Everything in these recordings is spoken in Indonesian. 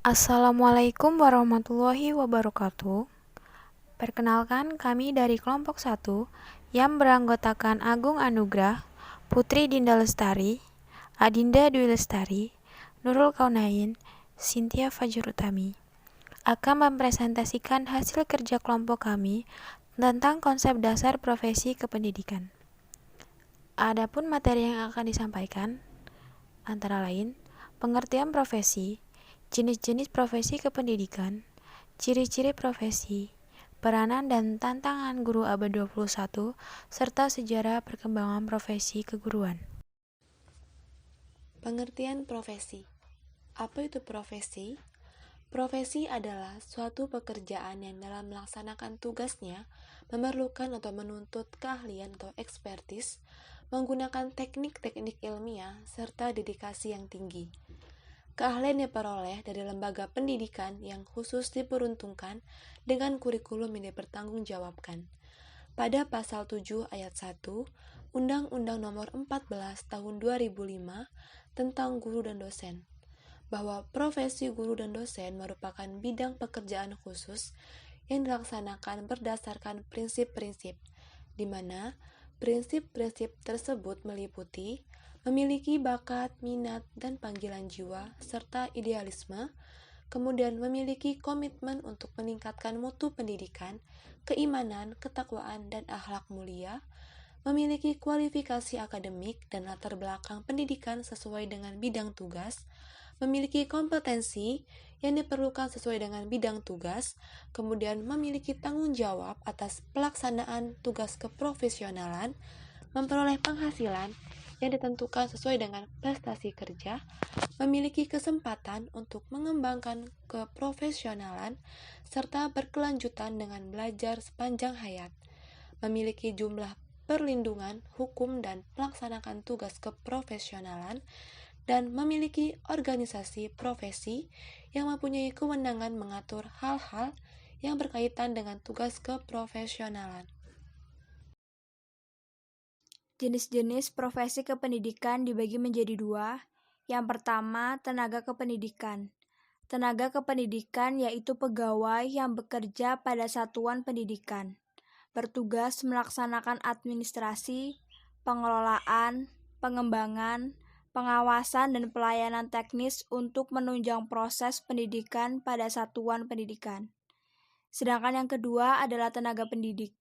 Assalamualaikum warahmatullahi wabarakatuh. Perkenalkan, kami dari kelompok 1 yang beranggotakan Agung Anugrah, Putri Dinda Lestari, Adinda Dwi Lestari, Nurul Kaunain, Cynthia Fajur Utami akan mempresentasikan hasil kerja kelompok kami tentang konsep dasar profesi kependidikan. Adapun materi yang akan disampaikan antara lain pengertian profesi, jenis-jenis profesi kependidikan, ciri-ciri profesi, peranan dan tantangan guru abad 21, serta sejarah perkembangan profesi keguruan. Pengertian profesi. Apa itu profesi? Profesi adalah suatu pekerjaan yang dalam melaksanakan tugasnya memerlukan atau menuntut keahlian atau ekspertis, menggunakan teknik-teknik ilmiah serta dedikasi yang tinggi. Keahlian diperoleh dari lembaga pendidikan yang khusus diperuntukkan dengan kurikulum yang dipertanggungjawabkan. Pada pasal 7 ayat 1, Undang-Undang Nomor 14 Tahun 2005 tentang guru dan dosen, bahwa profesi guru dan dosen merupakan bidang pekerjaan khusus yang dilaksanakan berdasarkan prinsip-prinsip, di mana prinsip-prinsip tersebut meliputi memiliki bakat, minat, dan panggilan jiwa, serta idealisme, kemudian memiliki komitmen untuk meningkatkan mutu pendidikan, keimanan, ketakwaan, dan akhlak mulia, memiliki kualifikasi akademik dan latar belakang pendidikan sesuai dengan bidang tugas, memiliki kompetensi yang diperlukan sesuai dengan bidang tugas, kemudian memiliki tanggung jawab atas pelaksanaan tugas keprofesionalan, memperoleh penghasilan yang ditentukan sesuai dengan prestasi kerja, memiliki kesempatan untuk mengembangkan keprofesionalan, serta berkelanjutan dengan belajar sepanjang hayat, memiliki jumlah perlindungan hukum dan melaksanakan tugas keprofesionalan, dan memiliki organisasi profesi yang mempunyai kewenangan mengatur hal-hal yang berkaitan dengan tugas keprofesionalan. Jenis-jenis profesi kependidikan dibagi menjadi dua. Yang pertama, tenaga kependidikan. Tenaga kependidikan yaitu pegawai yang bekerja pada satuan pendidikan, bertugas melaksanakan administrasi, pengelolaan, pengembangan, pengawasan, dan pelayanan teknis untuk menunjang proses pendidikan pada satuan pendidikan. Sedangkan yang kedua adalah tenaga pendidik,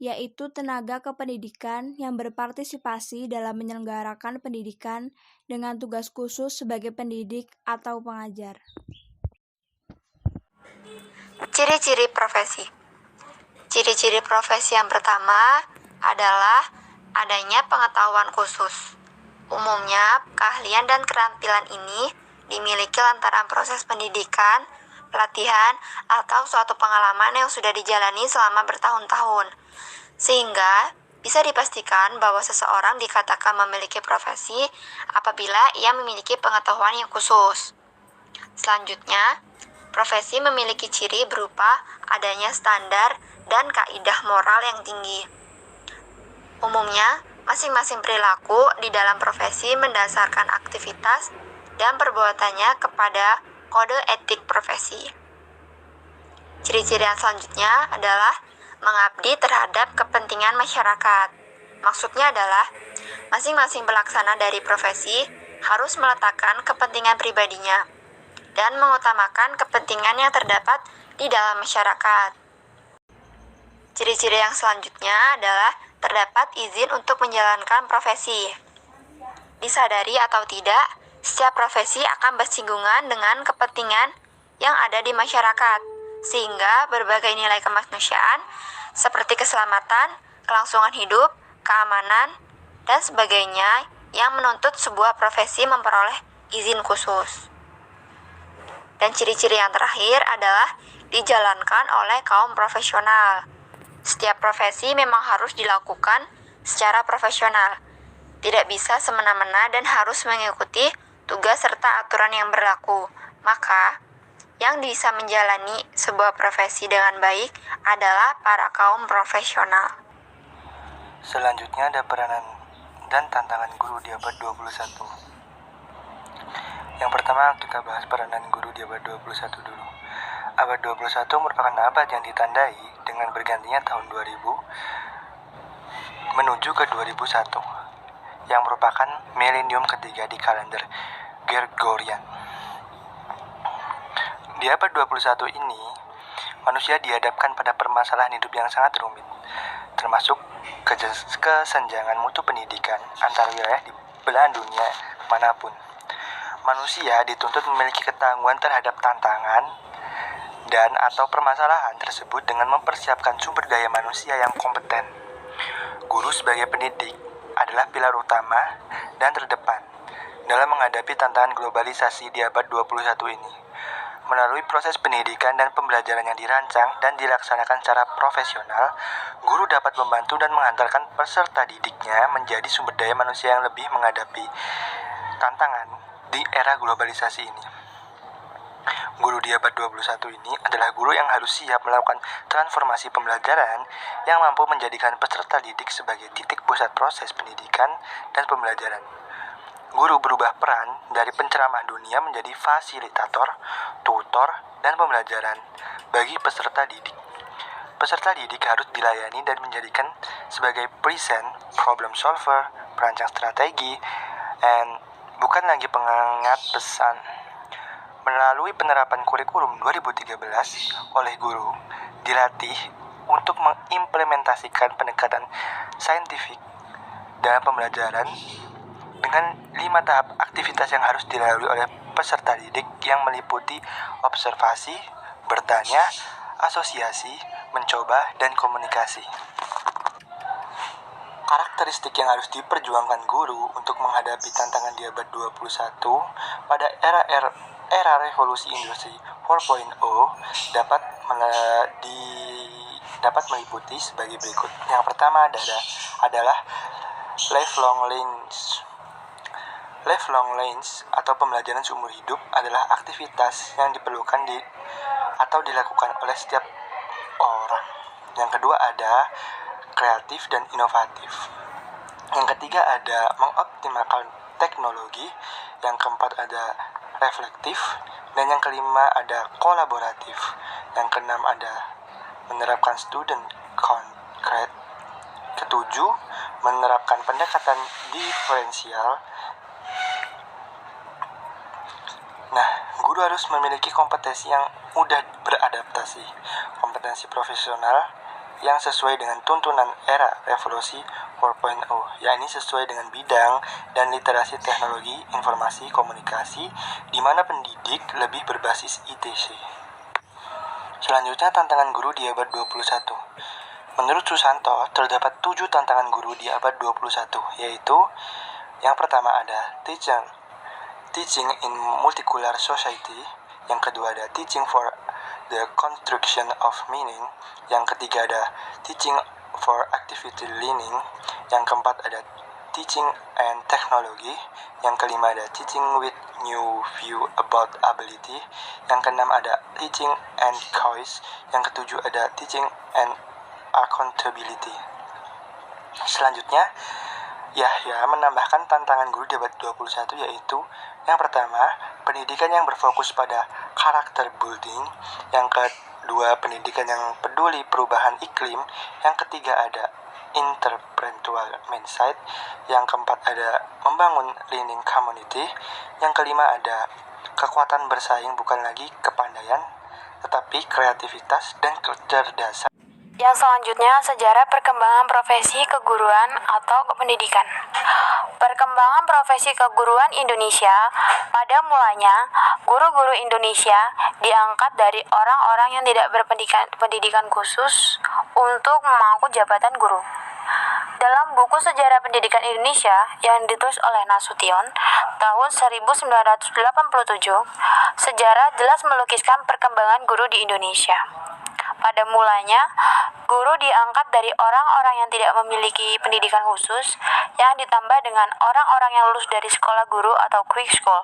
yaitu tenaga kependidikan yang berpartisipasi dalam menyelenggarakan pendidikan dengan tugas khusus sebagai pendidik atau pengajar. Ciri-ciri profesi. Ciri-ciri profesi yang pertama adalah adanya pengetahuan khusus. Umumnya, keahlian dan keterampilan ini dimiliki lantaran proses pendidikan, pelatihan, atau suatu pengalaman yang sudah dijalani selama bertahun-tahun. Sehingga bisa dipastikan bahwa seseorang dikatakan memiliki profesi apabila ia memiliki pengetahuan yang khusus. Selanjutnya, profesi memiliki ciri berupa adanya standar dan kaidah moral yang tinggi. Umumnya, masing-masing perilaku di dalam profesi mendasarkan aktivitas dan perbuatannya kepada kode etik profesi. Ciri-ciri yang selanjutnya adalah mengabdi terhadap kepentingan masyarakat. Maksudnya adalah masing-masing pelaksana dari profesi harus meletakkan kepentingan pribadinya dan mengutamakan kepentingan yang terdapat di dalam masyarakat. Ciri-ciri yang selanjutnya adalah terdapat izin untuk menjalankan profesi. Disadari atau tidak, setiap profesi akan bersinggungan dengan kepentingan yang ada di masyarakat, sehingga berbagai nilai kemanusiaan seperti keselamatan, kelangsungan hidup, keamanan, dan sebagainya yang menuntut sebuah profesi memperoleh izin khusus. Dan ciri-ciri yang terakhir adalah dijalankan oleh kaum profesional. Setiap profesi memang harus dilakukan secara profesional, tidak bisa semena-mena dan harus mengikuti tugas serta aturan yang berlaku. Maka, yang bisa menjalani sebuah profesi dengan baik adalah para kaum profesional. Selanjutnya ada peranan dan tantangan guru di abad 21. Yang pertama kita bahas peranan guru di abad 21 dulu. Abad 21 merupakan abad yang ditandai dengan bergantinya tahun 2000 menuju ke 2001 yang merupakan milenium ketiga di kalender Gregorian. Di abad 21 ini, manusia dihadapkan pada permasalahan hidup yang sangat rumit, termasuk kesenjangan mutu pendidikan antar wilayah di belahan dunia manapun. Manusia dituntut memiliki ketangguhan terhadap tantangan dan atau permasalahan tersebut dengan mempersiapkan sumber daya manusia yang kompeten. Guru sebagai pendidik adalah pilar utama dan terdepan dalam menghadapi tantangan globalisasi di abad 21 ini. Melalui proses pendidikan dan pembelajaran yang dirancang dan dilaksanakan secara profesional, guru dapat membantu dan menghantarkan peserta didiknya menjadi sumber daya manusia yang lebih menghadapi tantangan di era globalisasi ini. Guru di abad 21 ini adalah guru yang harus siap melakukan transformasi pembelajaran yang mampu menjadikan peserta didik sebagai titik pusat proses pendidikan dan pembelajaran. Guru berubah peran dari penceramah dunia menjadi fasilitator, tutor, dan pembelajaran bagi peserta didik. Peserta didik harus dilayani dan menjadikan sebagai present, problem solver, perancang strategi, and bukan lagi pengingat pesan. Melalui penerapan kurikulum 2013 oleh guru, dilatih untuk mengimplementasikan pendekatan saintifik dalam pembelajaran dengan 5 tahap aktivitas yang harus dilalui oleh peserta didik yang meliputi observasi, bertanya, asosiasi, mencoba, dan komunikasi. Karakteristik yang harus diperjuangkan guru untuk menghadapi tantangan di abad 21 pada era revolusi industri 4.0 dapat meliputi sebagai berikut. Yang pertama adalah lifelong learning atau pembelajaran seumur hidup adalah aktivitas yang diperlukan atau dilakukan oleh setiap orang. Yang kedua ada kreatif dan inovatif. Yang ketiga ada mengoptimalkan teknologi. Yang keempat ada reflektif. Dan yang kelima ada kolaboratif. Yang keenam ada menerapkan student concrete. Ketujuh, menerapkan pendekatan diferensial. Nah, guru harus memiliki kompetensi yang mudah beradaptasi, kompetensi profesional yang sesuai dengan tuntunan era revolusi 4.0, yakni sesuai dengan bidang dan literasi teknologi informasi komunikasi, di mana pendidik lebih berbasis ITC. Selanjutnya, tantangan guru di abad 21. Menurut Susanto, terdapat 7 tantangan guru di abad 21, yaitu yang pertama ada teaching in multicultural society, yang kedua ada teaching for the construction of meaning, yang ketiga ada teaching for activity learning, yang keempat ada teaching and technology, yang kelima ada teaching with new view about ability, yang keenam ada teaching and choice, yang ketujuh ada teaching and accountability. Selanjutnya, Yahya menambahkan tantangan guru di abad 21 yaitu yang pertama, pendidikan yang berfokus pada karakter building, yang kedua, pendidikan yang peduli perubahan iklim, yang ketiga ada interpersonal mindset, yang keempat ada membangun learning community, yang kelima ada kekuatan bersaing bukan lagi kepandaian, tetapi kreativitas dan kecerdasan. Yang selanjutnya, sejarah perkembangan profesi keguruan atau kependidikan. Perkembangan profesi keguruan Indonesia. Pada mulanya, guru-guru Indonesia diangkat dari orang-orang yang tidak berpendidikan khusus untuk memangku jabatan guru. Dalam buku Sejarah Pendidikan Indonesia yang ditulis oleh Nasution tahun 1987, sejarah jelas melukiskan perkembangan guru di Indonesia. Pada mulanya, guru diangkat dari orang-orang yang tidak memiliki pendidikan khusus yang ditambah dengan orang-orang yang lulus dari sekolah guru atau quick school.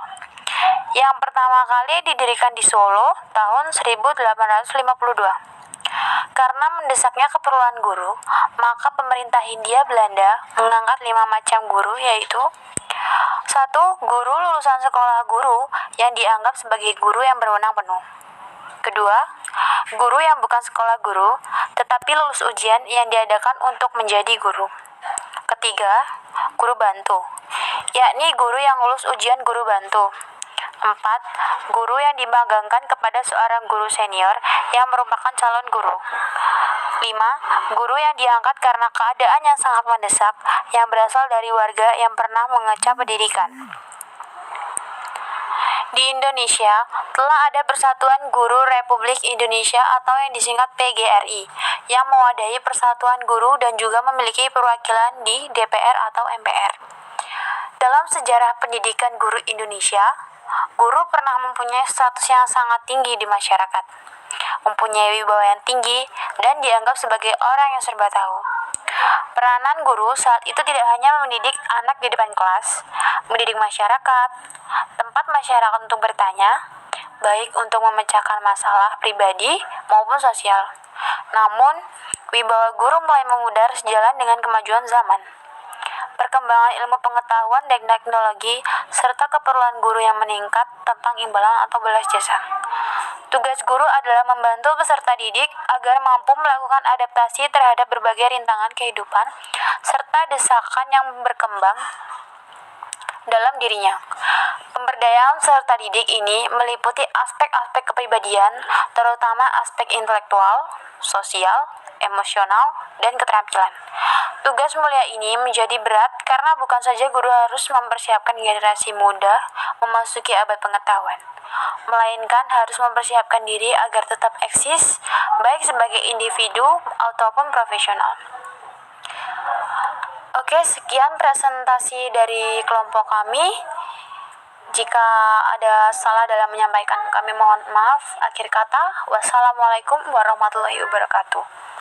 Yang pertama kali didirikan di Solo tahun 1852. Karena mendesaknya keperluan guru, maka pemerintah Hindia Belanda mengangkat 5 macam guru, yaitu: 1. Guru lulusan sekolah guru yang dianggap sebagai guru yang berwenang penuh. Kedua, guru yang bukan sekolah guru, tetapi lulus ujian yang diadakan untuk menjadi guru. Ketiga, guru bantu, yakni guru yang lulus ujian guru bantu. 4. Guru yang dimagangkan kepada seorang guru senior yang merupakan calon guru. 5. Guru yang diangkat karena keadaan yang sangat mendesak yang berasal dari warga yang pernah mengecap pendidikan. Di Indonesia, telah ada Persatuan Guru Republik Indonesia atau yang disingkat PGRI, yang mewadahi persatuan guru dan juga memiliki perwakilan di DPR atau MPR. Dalam sejarah pendidikan guru Indonesia, guru pernah mempunyai status yang sangat tinggi di masyarakat, mempunyai wibawa yang tinggi, dan dianggap sebagai orang yang serba tahu. Peranan guru saat itu tidak hanya mendidik anak di depan kelas, mendidik masyarakat, tempat masyarakat untuk bertanya, baik untuk memecahkan masalah pribadi maupun sosial. Namun, wibawa guru mulai memudar sejalan dengan kemajuan zaman. Perkembangan ilmu pengetahuan dan teknologi, serta keperluan guru yang meningkat tentang imbalan atau balas jasa. Tugas guru adalah membantu peserta didik agar mampu melakukan adaptasi terhadap berbagai rintangan kehidupan, serta desakan yang berkembang dalam dirinya. Pemberdayaan peserta didik ini meliputi aspek-aspek kepribadian, terutama aspek intelektual, sosial, emosional, dan keterampilan. Tugas mulia ini menjadi berat karena bukan saja guru harus mempersiapkan generasi muda memasuki abad pengetahuan, melainkan harus mempersiapkan diri agar tetap eksis, baik sebagai individu ataupun profesional. Oke, sekian presentasi dari kelompok kami. Jika ada salah dalam menyampaikan, kami mohon maaf. Akhir kata, wassalamualaikum warahmatullahi wabarakatuh.